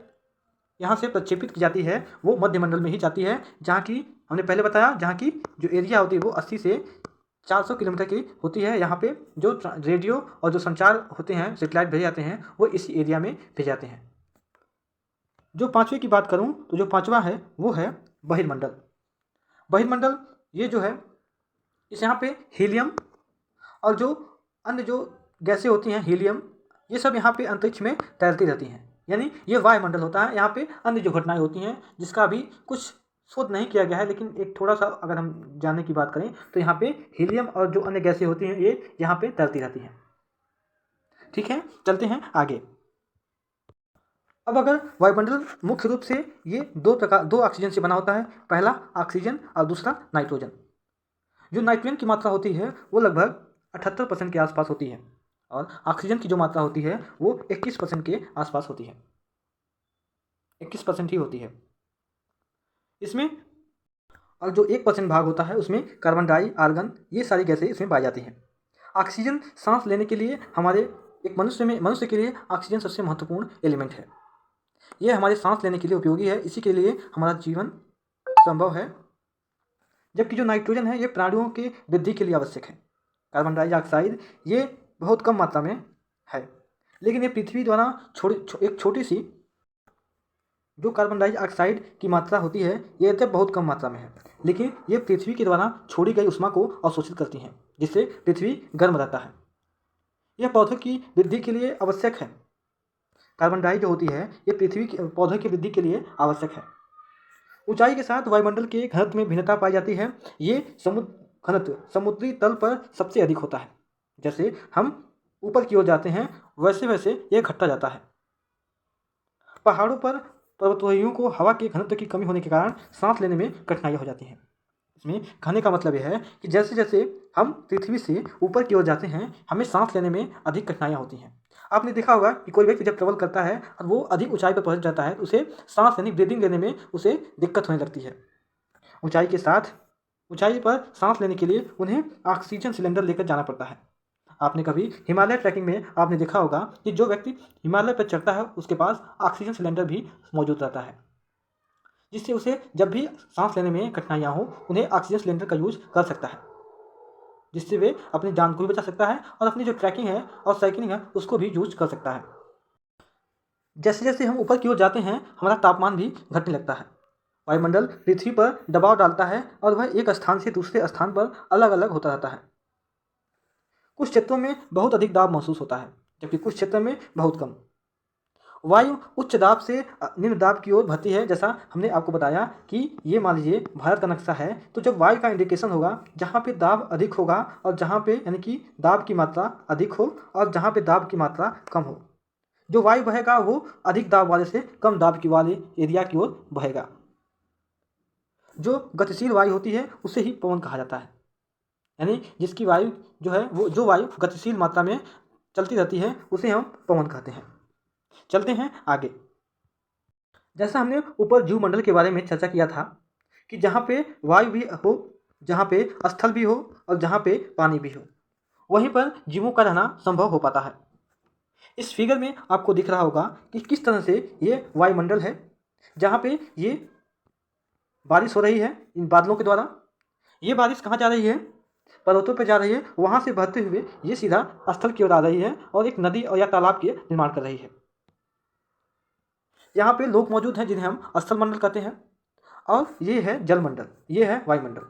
यहाँ से प्रक्षेपित की जाती है वो मध्यमंडल में ही जाती है, जहाँ की हमने पहले बताया, जहाँ की जो एरिया होती है वो 80 से 400 किलोमीटर की होती है। यहाँ पे जो रेडियो और जो संचार होते हैं, सैटेलाइट भेजे जाते हैं, वो इसी एरिया में भेजे जाते हैं। जो पाँचवें की बात करूँ तो जो पाँचवा है वो है बहिर्मंडल। बहिर्मंडल ये जो है, इस यहाँ पे हीलियम और जो अन्य जो गैसें होती हैं, हीलियम, ये सब यहाँ पे अंतरिक्ष में तैरती रहती हैं। यानी ये वायुमंडल होता है। यहाँ पे अन्य जो घटनाएं होती हैं जिसका अभी कुछ शोध नहीं किया गया है, लेकिन एक थोड़ा सा अगर हम जानने की बात करें तो यहाँ पे हीलियम और जो अन्य गैसें होती हैं ये यहाँ पे तैरती रहती हैं। ठीक है, चलते हैं आगे। अब अगर वायुमंडल मुख्य रूप से ये दो ऑक्सीजन से बना होता है। पहला ऑक्सीजन और दूसरा नाइट्रोजन। जो नाइट्रोजन की मात्रा होती है वो लगभग 78% के आसपास होती है, और ऑक्सीजन की जो मात्रा होती है वो 21% के आसपास होती है। 21% ही होती है इसमें। और जो 1% भाग होता है उसमें कार्बन डाई, आर्गन, ये सारी गैसें इसमें पाई जाती हैं। ऑक्सीजन सांस लेने के लिए मनुष्य के लिए ऑक्सीजन सबसे महत्वपूर्ण एलिमेंट है। ये हमारे सांस लेने के लिए उपयोगी है, इसी के लिए हमारा जीवन संभव है। जबकि जो नाइट्रोजन है ये प्राणियों की वृद्धि के लिए आवश्यक है। कार्बन डाइऑक्साइड ये बहुत कम मात्रा में है, लेकिन ये पृथ्वी द्वारा एक छोटी सी जो कार्बन डाइऑक्साइड की मात्रा होती है ये तो बहुत कम मात्रा में है, लेकिन ये पृथ्वी के द्वारा छोड़ी गई ऊष्मा को अवशोषित करती हैं, जिससे पृथ्वी गर्म रहता है। यह पौधों की वृद्धि के लिए आवश्यक है। कार्बन डाई जो होती है ये पृथ्वी के पौधों की वृद्धि के लिए आवश्यक है। ऊंचाई के साथ वायुमंडल के घनत्व में भिन्नता पाई जाती है। ये समुद्र घनत्व समुद्री तल पर सबसे अधिक होता है। जैसे हम ऊपर की ओर जाते हैं वैसे वैसे यह घटता जाता है। पहाड़ों पर पर्वतारोहियों को हवा के घनत्व की कमी होने के कारण सांस लेने में कठिनाइयाँ हो जाती हैं। इसमें कहने का मतलब यह है कि जैसे जैसे हम पृथ्वी से ऊपर की ओर जाते हैं हमें सांस लेने में अधिक कठिनाइयाँ होती हैं। आपने देखा होगा कि कोई व्यक्ति जब ट्रेवल करता है और वो अधिक ऊंचाई पर पहुंच जाता है तो उसे सांस यानी ब्रीदिंग लेने में उसे दिक्कत होने लगती है। ऊंचाई के साथ ऊंचाई पर सांस लेने के लिए उन्हें ऑक्सीजन सिलेंडर लेकर जाना पड़ता है। आपने कभी हिमालय ट्रैकिंग में आपने देखा होगा कि जो व्यक्ति हिमालय पर चढ़ता है उसके पास ऑक्सीजन सिलेंडर भी मौजूद रहता है, जिससे उसे जब भी सांस लेने में कठिनाइयाँ हो उन्हें ऑक्सीजन सिलेंडर का यूज कर सकता है, जिससे वे अपनी जान को भी बचा सकता है और अपनी जो ट्रैकिंग है और साइकिलिंग है उसको भी यूज कर सकता है। जैसे जैसे हम ऊपर की ओर जाते हैं हमारा तापमान भी घटने लगता है। वायुमंडल पृथ्वी पर दबाव डालता है और वह एक स्थान से दूसरे स्थान पर अलग अलग होता रहता है। कुछ क्षेत्रों में बहुत अधिक दाब महसूस होता है जबकि कुछ क्षेत्रों में बहुत कम। वायु उच्च दाब से निम्न दाब की ओर बहती है। जैसा हमने आपको बताया कि ये मान लीजिए भारत का नक्शा है तो जब वायु का इंडिकेशन होगा जहाँ पे दाब अधिक होगा और जहाँ पे यानी कि दाब की मात्रा अधिक हो और जहाँ पे दाब की मात्रा कम हो, जो वायु बहेगा वो अधिक दाब वाले से कम दाब की वाले एरिया की ओर बहेगा। जो गतिशील वायु होती है उसे ही पवन कहा जाता है, यानी जिसकी वायु जो है वो जो वायु गतिशील मात्रा में चलती रहती है उसे हम पवन कहते हैं। चलते हैं आगे। जैसा हमने ऊपर जीवमंडल के बारे में चर्चा किया था कि जहाँ पे वायु भी हो, जहाँ पे स्थल भी हो और जहाँ पे पानी भी हो, वहीं पर जीवों का रहना संभव हो पाता है। इस फिगर में आपको दिख रहा होगा कि किस तरह से ये वायुमंडल है, जहाँ पे ये बारिश हो रही है इन बादलों के द्वारा। ये बारिश कहाँ जा रही है? पर्वतों पर जा रही है। वहाँ से बहते हुए ये सीधा स्थल की ओर आ रही है और एक नदी और या तालाब के निर्माण कर रही है। यहाँ पे लोग मौजूद हैं जिन्हें हम स्थल मंडल कहते हैं, और ये है जलमंडल, ये है वायुमंडल।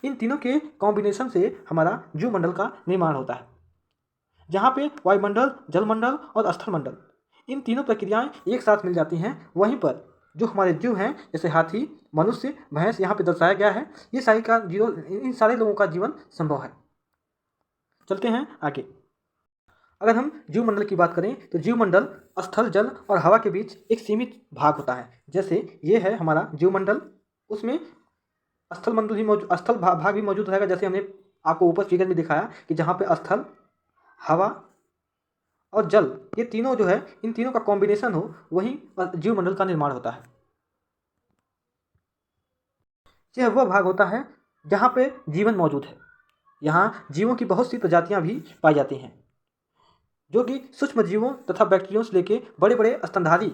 इन तीनों के कॉम्बिनेशन से हमारा जीवमंडल का निर्माण होता है, जहाँ पे वायुमंडल, जलमंडल और स्थल मंडल इन तीनों प्रक्रियाएं एक साथ मिल जाती हैं। वहीं पर जो हमारे जीव हैं जैसे हाथी, मनुष्य, भैंस यहाँ पे दर्शाया गया है, ये सारी का इन सारे लोगों का जीवन संभव है। चलते हैं आगे। अगर हम जीवमंडल की बात करें तो जीवमंडल स्थल, जल और हवा के बीच एक सीमित भाग होता है। जैसे ये है हमारा जीवमंडल, उसमें स्थल मंडल भी मौजूद, स्थल भाग भी मौजूद रहेगा। जैसे हमने आपको ऊपर फिगर में दिखाया कि जहाँ पे स्थल, हवा और जल ये तीनों जो है इन तीनों का कॉम्बिनेशन हो वहीं जीवमंडल का निर्माण होता है। यह वह भाग होता है जहाँ पे जीवन मौजूद है। यहाँ जीवों की बहुत सी प्रजातियाँ भी पाई जाती हैं, जो कि सूक्ष्म जीवों तथा बैक्टीरियों से लेके बड़े बड़े स्तनधारी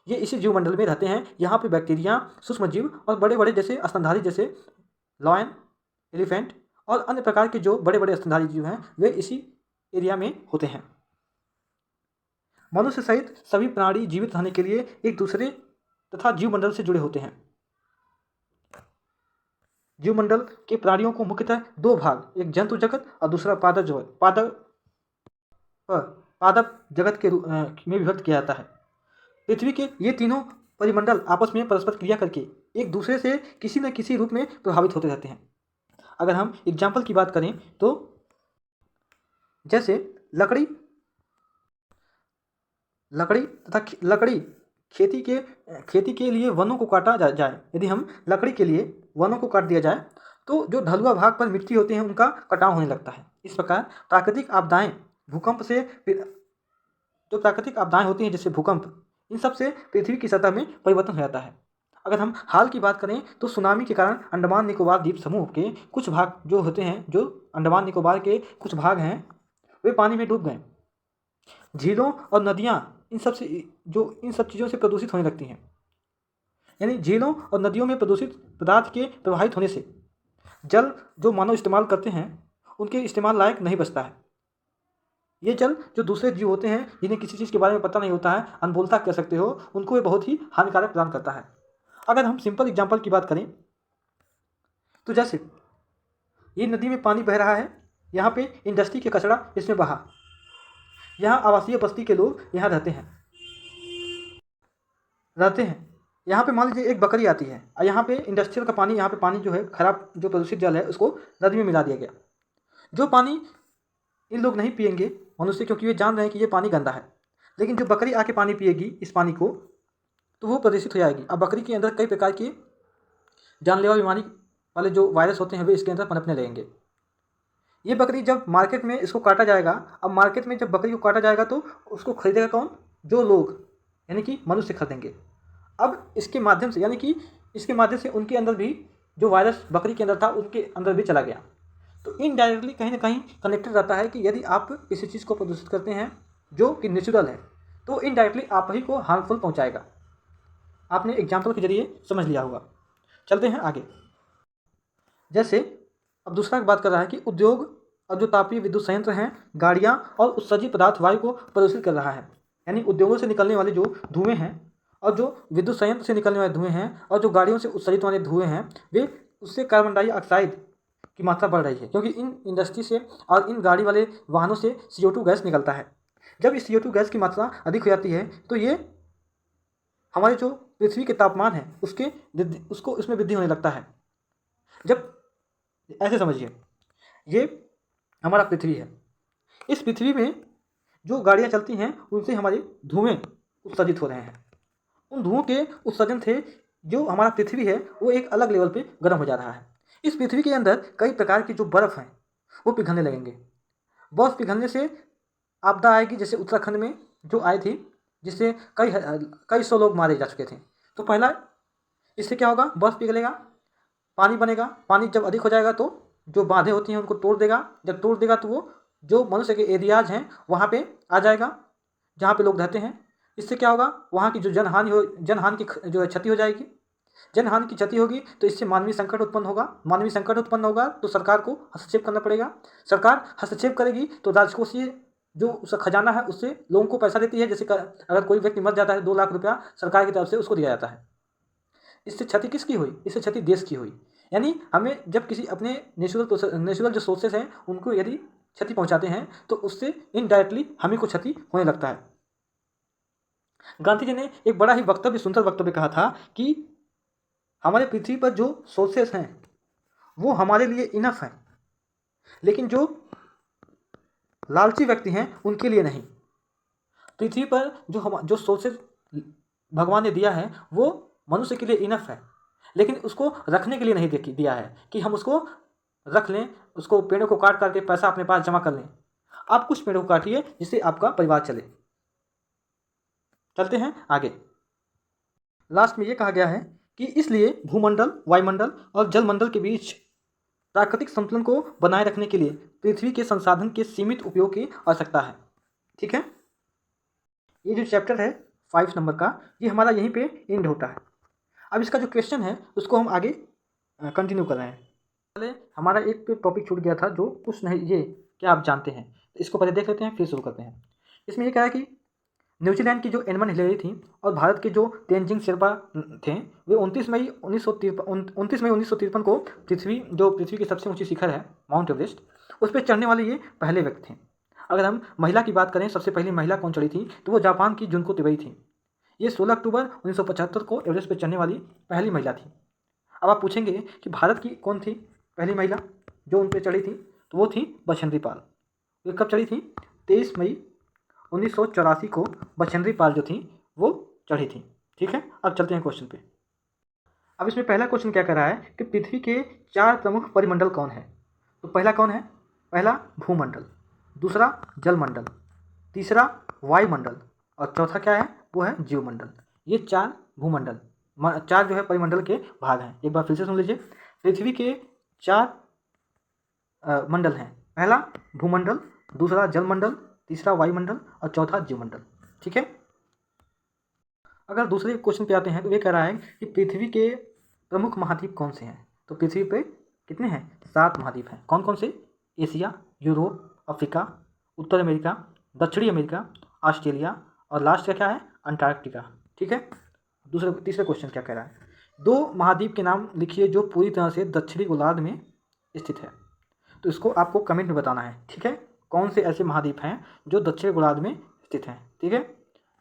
ये इसी जीवमंडल में रहते हैं। यहाँ पे बैक्टीरिया, सूक्ष्म जीव और बड़े बड़े जैसे स्तनधारी जैसे लॉयन, एलिफेंट और अन्य प्रकार के जो बड़े बड़े स्तनधारी जीव हैं वे इसी एरिया में होते हैं। मनुष्य सहित सभी प्राणी जीवित रहने के लिए एक दूसरे तथा जीवमंडल से जुड़े होते हैं। जीवमंडल के प्राणियों को मुख्यतः दो भाग, एक जंतु जगत और दूसरा पादप जगत के रूप में विभक्त किया जाता है। पृथ्वी के ये तीनों परिमंडल आपस में परस्पर क्रिया करके एक दूसरे से किसी न किसी रूप में प्रभावित होते रहते हैं। अगर हम एग्जाम्पल की बात करें तो जैसे लकड़ी खेती के लिए वनों को काटा जाए, यदि हम लकड़ी के लिए वनों को काट दिया जाए तो जो ढलुआ भाग पर मिट्टी होती है उनका कटाव होने लगता है। इस प्रकार प्राकृतिक आपदाएं, भूकंप से जो प्राकृतिक आपदाएं होती हैं जैसे भूकंप, इन सब से पृथ्वी की सतह में परिवर्तन हो जाता है। अगर हम हाल की बात करें तो सुनामी के कारण अंडमान निकोबार द्वीप समूह के कुछ भाग जो होते हैं, जो अंडमान निकोबार के कुछ भाग हैं, वे पानी में डूब गए। झीलों और नदियाँ इन सब चीज़ों से प्रदूषित होने लगती हैं। यानी झीलों और नदियों में प्रदूषित पदार्थ के प्रवाहित होने से जल जो मानव इस्तेमाल करते हैं उनके इस्तेमाल लायक नहीं बचता है। ये जल जो दूसरे जीव होते हैं जिन्हें किसी चीज़ के बारे में पता नहीं होता है, अनबोलता कह सकते हो, उनको ये बहुत ही हानिकारक प्रदान करता है। अगर हम सिंपल एग्जाम्पल की बात करें तो जैसे ये नदी में पानी बह रहा है, यहाँ पे इंडस्ट्री के कचरा इसमें बहा, यहाँ आवासीय बस्ती के लोग यहाँ रहते हैं, रहते हैं। यहाँ पे मान लीजिए एक बकरी आती है और यहाँ पे इंडस्ट्रियल का पानी, यहाँ पे पानी जो है खराब, जो प्रदूषित जल है उसको नदी में मिला दिया गया। जो पानी इन लोग नहीं पिएंगे मनुष्य, क्योंकि ये जान रहे हैं कि ये पानी गंदा है, लेकिन जो बकरी आके पानी पिएगी इस पानी को, तो वो प्रदूषित हो जाएगी। अब बकरी के अंदर कई प्रकार की जानलेवा बीमारी वाले जो वायरस होते हैं वे इसके अंदर पनपने लगेंगे। ये बकरी जब मार्केट में इसको काटा जाएगा, अब मार्केट में जब बकरी को काटा जाएगा तो उसको खरीदेगा कौन? जो लोग, यानी कि मनुष्य खरीदेंगे। अब इसके माध्यम से, यानी कि इसके माध्यम से उनके अंदर भी जो वायरस बकरी के अंदर था उनके अंदर भी चला गया। तो इनडायरेक्टली कहीं ना कहीं कनेक्टेड रहता है कि यदि आप किसी चीज़ को प्रदूषित करते हैं जो कि नेचुरल है, तो इनडायरेक्टली आप ही को हार्मफुल पहुंचाएगा। आपने एग्जाम्पल के जरिए समझ लिया होगा। चलते हैं आगे। जैसे अब दूसरा बात कर रहा है कि उद्योग और जो तापीय विद्युत संयंत्र हैं, गाड़ियाँ और उत्सर्जित पदार्थ वायु को प्रदूषित कर रहा है। यानी उद्योगों से निकलने वाले जो धुएँ हैं और जो विद्युत संयंत्र से निकलने वाले धुएँ हैं और जो गाड़ियों से उत्सर्जित वाले धुएँ हैं, वे उससे कार्बन डाइऑक्साइड की मात्रा बढ़ रही है, क्योंकि इन इंडस्ट्री से और इन गाड़ी वाले वाहनों से CO2 गैस निकलता है। जब इस CO2 गैस की मात्रा अधिक हो जाती है तो ये हमारे जो पृथ्वी के तापमान है उसको उसमें वृद्धि होने लगता है। जब ऐसे समझिए, ये हमारा पृथ्वी है, इस पृथ्वी में जो गाड़ियाँ चलती हैं उनसे हमारे धुएँ उत्सर्जित हो रहे हैं। उन धुओं के उत्सर्जन से जो हमारा पृथ्वी है वो एक अलग लेवल पे गर्म हो जा रहा है। इस पृथ्वी के अंदर कई प्रकार की जो बर्फ़ हैं वो पिघलने लगेंगे। बर्फ़ पिघलने से आपदा आएगी, जैसे उत्तराखंड में जो आई थी, जिससे कई सौ लोग मारे जा चुके थे। तो पहला, इससे क्या होगा? बर्फ़ पिघलेगा, पानी बनेगा, पानी जब अधिक हो जाएगा तो जो बांधें होती हैं उनको तोड़ देगा। जब तोड़ देगा तो वो जो मनुष्य के एरियाज हैं वहाँ पे आ जाएगा जहाँ पे लोग रहते हैं। इससे क्या होगा? वहाँ की जो जनहानि की जो क्षति हो जाएगी। जनहानि की क्षति होगी तो इससे मानवीय संकट उत्पन्न होगा। मानवीय संकट उत्पन्न होगा तो सरकार को हस्तक्षेप करना पड़ेगा। सरकार हस्तक्षेप करेगी तो राजकोषीय जो उसका खजाना है उससे लोगों को पैसा देती है। जैसे अगर कोई व्यक्ति मर जाता है 2 लाख रुपया सरकार की तरफ से उसको दिया जाता है। इससे क्षति किसकी हुई? इससे क्षति देश की हुई। यानी हमें जब किसी अपने नेचुरल जो सोर्सेज हैं उनको यदि क्षति पहुंचाते हैं तो उससे इनडायरेक्टली हमें को क्षति होने लगता है। गांधी जी ने एक बड़ा ही वक्तव्य, सुंदर वक्तव्य कहा था कि हमारे पृथ्वी पर जो सोर्सेस हैं वो हमारे लिए इनफ है, लेकिन जो लालची व्यक्ति हैं उनके लिए नहीं। पृथ्वी पर जो सोर्सेस भगवान ने दिया है वो मनुष्य के लिए इनफ है, लेकिन उसको रखने के लिए नहीं दिया है कि हम उसको रख लें, उसको पेड़ों को काट के पैसा अपने पास जमा कर लें। आप कुछ पेड़ों को काटिए जिससे आपका परिवार चले। चलते हैं आगे। लास्ट में ये कहा गया है कि इसलिए भूमंडल, वायुमंडल और जलमंडल के बीच प्राकृतिक संतुलन को बनाए रखने के लिए पृथ्वी के संसाधन के सीमित उपयोग की आवश्यकता है। ठीक है, ये जो चैप्टर है 5 नंबर का, ये हमारा यहीं पे एंड होता है। अब इसका जो क्वेश्चन है उसको हम आगे कंटिन्यू कर रहे हैं। पहले हमारा एक टॉपिक छूट गया था जो कुछ नहीं, ये क्या आप जानते हैं, तो इसको पहले देख लेते हैं फिर शुरू करते हैं। इसमें ये कहा है कि न्यूजीलैंड की जो एडमंड हिलेरी थी और भारत के जो तेनजिंग शेरपा थे, वे 29 मई 1953 को पृथ्वी की सबसे ऊंची शिखर है माउंट एवरेस्ट, उस पर चढ़ने वाले ये पहले व्यक्ति थे। अगर हम महिला की बात करें, सबसे पहली महिला कौन चढ़ी थी, तो वो जापान की जुनको तिबई थी। ये 16 अक्टूबर 1975 को एवरेस्ट पर चढ़ने वाली पहली महिला थी। अब आप पूछेंगे कि भारत की कौन थी पहली महिला जो उन पर चढ़ी थी, तो वो थी बछेंद्री पाल। ये कब चढ़ी थी? 23 मई 1984 को बछेंद्री पाल जो थी वो चढ़ी थी। ठीक है, अब चलते हैं क्वेश्चन पे। अब इसमें पहला क्वेश्चन क्या कर रहा है कि पृथ्वी के 4 प्रमुख परिमंडल कौन है? तो पहला कौन है? पहला भूमंडल, दूसरा जलमंडल, तीसरा वायुमंडल और चौथा क्या है? वो है जीवमंडल। ये 4 भूमंडल, 4 जो है परिमंडल के भाग हैं। एक बार फिर से सुन लीजिए, पृथ्वी के 4 मंडल हैं। पहला भूमंडल, दूसरा जलमंडल, तीसरा वायुमंडल और चौथा जीवमंडल। ठीक है, अगर दूसरे क्वेश्चन पे आते हैं तो ये कह रहा है कि पृथ्वी के प्रमुख महाद्वीप कौन से हैं? तो पृथ्वी पे कितने हैं? 7 महाद्वीप हैं। कौन कौन से? एशिया, यूरोप, अफ्रीका, उत्तर अमेरिका, दक्षिणी अमेरिका, ऑस्ट्रेलिया और लास्ट का क्या है? अंटार्कटिका। ठीक है, तीसरा क्वेश्चन क्या कह रहा है? 2 महाद्वीप के नाम लिखिए जो पूरी तरह से दक्षिणी गोलार्ध में स्थित है। तो इसको आपको कमेंट में बताना है। ठीक है, कौन से ऐसे महाद्वीप हैं जो दक्षिण गोलार्ध में स्थित हैं। ठीक है,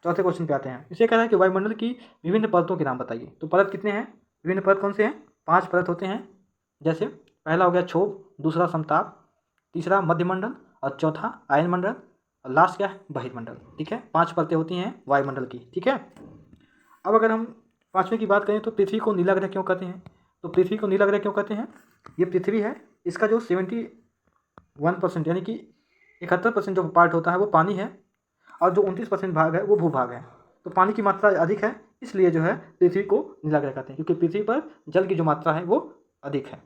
चौथे क्वेश्चन पे आते हैं। इसे कह रहा है कि वायुमंडल की विभिन्न परतों के नाम बताइए। तो परत कितने हैं, विभिन्न परत कौन से हैं, 5 परत होते हैं। जैसे पहला हो गया क्षोभ, दूसरा समताप, तीसरा मध्यमंडल और चौथा आयनमंडल और लास्ट क्या है, बहिर्मंडल। ठीक है, 5 परतें होती हैं वायुमंडल की। ठीक है, अब अगर हम पाँचवें की बात करें तो पृथ्वी को नीला ग्रह क्यों कहते हैं। तो पृथ्वी को नीला ग्रह क्यों कहते हैं, ये पृथ्वी है, इसका जो 71% यानी कि 71% जो पार्ट होता है वो पानी है और जो 29% भाग है वो भूभाग है। तो पानी की मात्रा अधिक है, इसलिए जो है पृथ्वी को नीला ग्रह कहते हैं, क्योंकि पृथ्वी पर जल की जो मात्रा है वो अधिक है।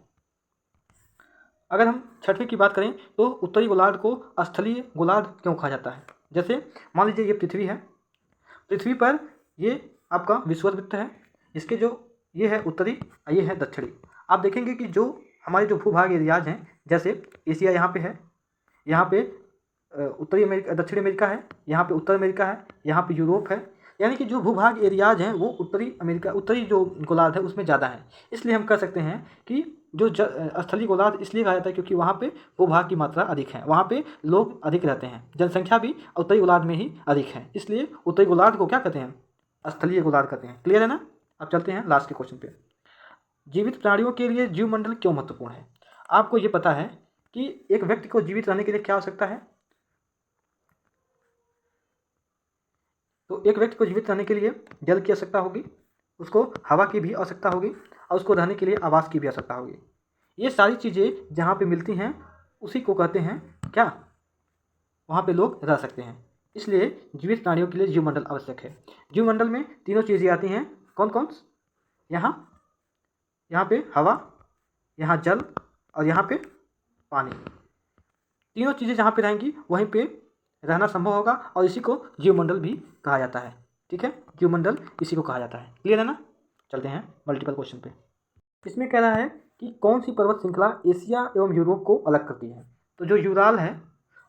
अगर हम छठवीं की बात करें तो उत्तरी गोलार्ध को स्थलीय गोलार्ध क्यों कहा जाता है। जैसे मान लीजिए ये पृथ्वी है, पृथ्वी पर ये आपका विषुववृत्त है, इसके जो ये है उत्तरी, ये है दक्षिणी। आप देखेंगे कि जो हमारे जो भूभाग एरियाज हैं, जैसे एशिया यहाँ पे है, यहाँ पे उत्तरी अमेरिका, दक्षिण अमेरिका है, यहाँ पे उत्तर अमेरिका है, यहाँ पे यूरोप है, यानी कि जो भूभाग एरियाज हैं वो उत्तरी अमेरिका, उत्तरी जो गोलार्ध है उसमें ज़्यादा है। इसलिए हम कह सकते हैं कि जो स्थलीय गोलार्ध इसलिए कहा जाता है क्योंकि वहाँ पे भूभाग की मात्रा अधिक है, वहाँ पे लोग अधिक रहते हैं, जनसंख्या भी उत्तरी गोलार्ध में ही अधिक है, इसलिए उत्तरी गोलार्ध को क्या कहते हैं, स्थलीय गोलार्ध कहते हैं। क्लियर है ना। अब चलते हैं लास्ट के क्वेश्चन पे। जीवित प्राणियों के लिए जीवमंडल क्यों महत्वपूर्ण है। आपको ये पता है कि एक व्यक्ति को जीवित रहने के लिए क्या आवश्यकता है। तो एक व्यक्ति को जीवित रहने के लिए जल की आवश्यकता होगी, उसको हवा की भी आवश्यकता होगी और उसको रहने के लिए आवास की भी आवश्यकता होगी। ये सारी चीज़ें जहाँ पे मिलती हैं उसी को कहते हैं क्या, वहाँ पे लोग रह सकते हैं। इसलिए जीवित प्राणियों के लिए जीवमंडल आवश्यक है। जीवमंडल में तीनों चीज़ें आती हैं, कौन कौन, यहाँ पे हवा, यहाँ जल और यहाँ पे पानी। तीनों चीज़ें जहाँ पे रहेंगी वहीं पे रहना संभव होगा और इसी को जीवमंडल भी कहा जाता है। ठीक है, जीवमंडल इसी को कहा जाता है। क्लियर है ना। चलते हैं मल्टीपल क्वेश्चन पे। इसमें कह रहा है कि कौन सी पर्वत श्रृंखला एशिया एवं यूरोप को अलग करती है। तो जो यूराल है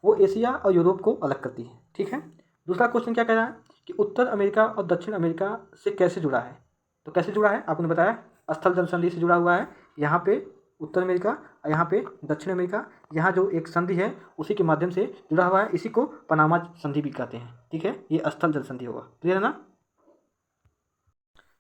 वो एशिया और यूरोप को अलग करती है। ठीक है, दूसरा क्वेश्चन क्या कह रहा है कि उत्तर अमेरिका और दक्षिण अमेरिका से कैसे जुड़ा है। तो कैसे जुड़ा है, आपने बताया स्थल जल संधि से जुड़ा हुआ है। यहाँ पे उत्तर अमेरिका और यहाँ पे दक्षिण अमेरिका, यहाँ जो एक संधि है उसी के माध्यम से जुड़ा हुआ है, इसी को पनामा संधि भी कहते हैं। ठीक है, ये स्थल जल संधि होगा। क्लियर है ना।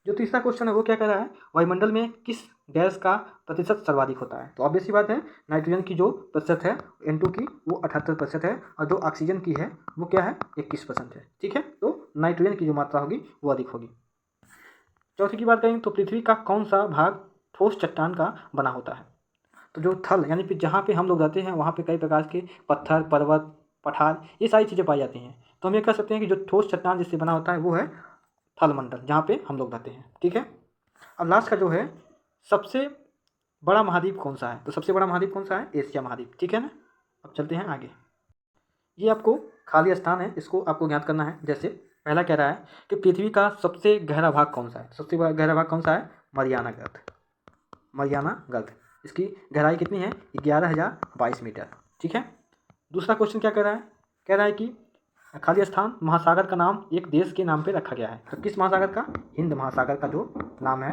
जो तीसरा क्वेश्चन है वो क्या कह रहा है, वायुमंडल में किस गैस का प्रतिशत सर्वाधिक होता है। तो ऑब्वियस सी बात है, नाइट्रोजन की जो प्रतिशत है N2 की वो 78% है और जो ऑक्सीजन की है वो क्या है 21% है। ठीक है, तो नाइट्रोजन की जो मात्रा होगी वो अधिक होगी। चौथी की बात करें तो पृथ्वी का कौन सा भाग ठोस चट्टान का बना होता है। तो जो थल यानी कि जहाँ पे हम लोग रहते हैं वहाँ पे कई प्रकार के पत्थर, पर्वत, पठार, ये सारी चीज़ें पाई जाती हैं। तो हम ये कह सकते हैं कि जो ठोस चट्टान जिससे बना होता है वो है थल मंडल, जहाँ पे हम लोग रहते हैं। ठीक है, अब लास्ट का जो है सबसे बड़ा महाद्वीप कौन सा है। तो सबसे बड़ा महाद्वीप कौन सा है, एशिया महाद्वीप। ठीक है ना। अब चलते हैं आगे। ये आपको खाली स्थान है, इसको आपको ज्ञात करना है। जैसे पहला कह रहा है कि पृथ्वी का सबसे गहरा भाग कौन सा है। सबसे गहरा भाग कौन सा है, मरियाना गर्त। मरियाना गर्त, इसकी गहराई कितनी है, 11,022 मीटर। ठीक है, दूसरा क्वेश्चन क्या कह रहा है, कह रहा है कि खाली स्थान महासागर का नाम एक देश के नाम पे रखा गया है। तो किस महासागर का, हिंद महासागर का जो नाम है,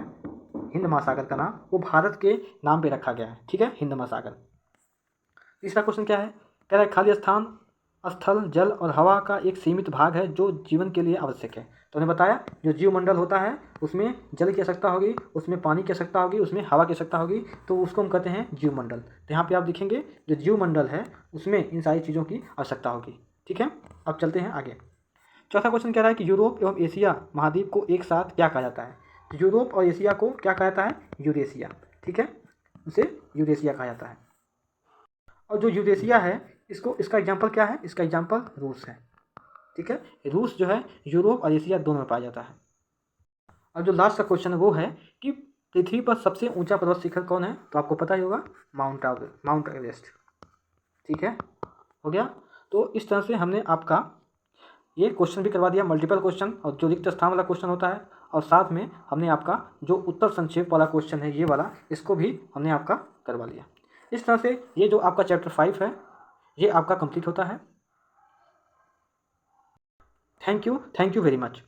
हिंद महासागर का नाम वो भारत के नाम पे रखा गया है। ठीक है, हिंद महासागर। तीसरा क्वेश्चन क्या है, कह रहा है खाली स्थान स्थल, जल और हवा का एक सीमित भाग है जो जीवन के लिए आवश्यक है। तो हमने बताया जो जीवमंडल होता है उसमें जल की आवश्यकता होगी, उसमें पानी की आवश्यकता होगी, उसमें हवा की आवश्यकता होगी, तो उसको हम कहते हैं जीवमंडल। तो यहाँ पे आप देखेंगे जो जीवमंडल है उसमें इन सारी चीज़ों की आवश्यकता होगी। ठीक है, अब चलते हैं आगे। चौथा क्वेश्चन कह रहा है कि यूरोप एवं एशिया महाद्वीप को एक साथ क्या कहा जाता है। यूरोप और एशिया को क्या कहा जाता है, यूरेशिया। ठीक है, उसे यूरेशिया कहा जाता है। और जो यूरेशिया है इसको, इसका एग्जाम्पल क्या है, इसका एग्जाम्पल रूस है। ठीक है, रूस जो है यूरोप और एशिया दोनों में पाया जाता है। अब जो लास्ट का क्वेश्चन है वो है कि पृथ्वी पर सबसे ऊंचा पर्वत शिखर कौन है। तो आपको पता ही होगा माउंट एवरेस्ट। ठीक है, हो गया। तो इस तरह से हमने आपका ये क्वेश्चन भी करवा दिया, मल्टीपल क्वेश्चन, और जो रिक्त स्थान वाला क्वेश्चन होता है, और साथ में हमने आपका जो उत्तर संक्षेप वाला क्वेश्चन है ये वाला, इसको भी हमने आपका करवा लिया। इस तरह से ये जो आपका चैप्टर 5 है ये आपका कंप्लीट होता है। Thank you very much.